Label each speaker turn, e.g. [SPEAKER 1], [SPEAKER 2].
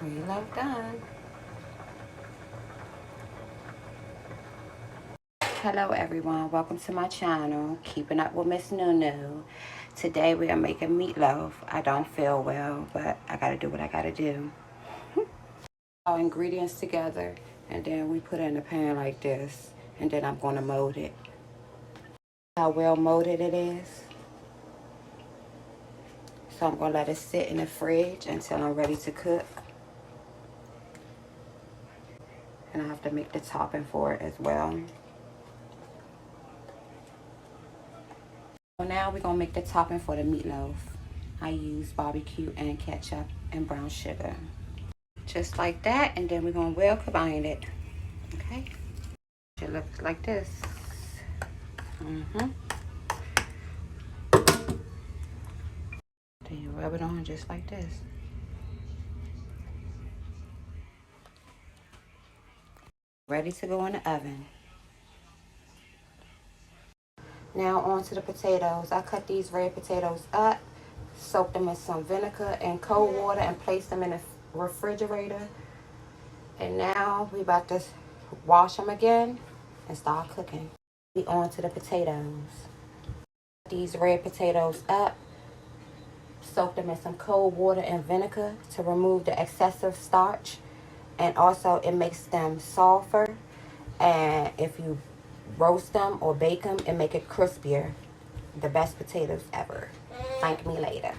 [SPEAKER 1] Meatloaf done. Hello everyone, welcome to my channel, Keeping Up with Miss Nunu. Today we are making meatloaf. I don't feel well, but I gotta do what I gotta do. Our ingredients together, and then we put it in a pan like this, and then I'm gonna mold it. How well molded it is. So I'm gonna let it sit in the fridge until I'm ready to cook. And I have to make the topping for it as well. So now we're gonna make the topping for the meatloaf. I use barbecue and ketchup and brown sugar. Just like that, and then we're gonna well combine it. Okay? It looks like this. Then you rub it on just like this. Ready to go in the oven. Now on to the potatoes. I cut these red potatoes up, soak them in some vinegar and cold water, and place them in the refrigerator. And now we about to wash them again and start cooking. We on to the potatoes. These red potatoes up, soak them in some cold water and vinegar to remove the excessive starch, and also it makes them softer, and if you roast them or bake them, it make it crispier. The best potatoes ever. Thank me later.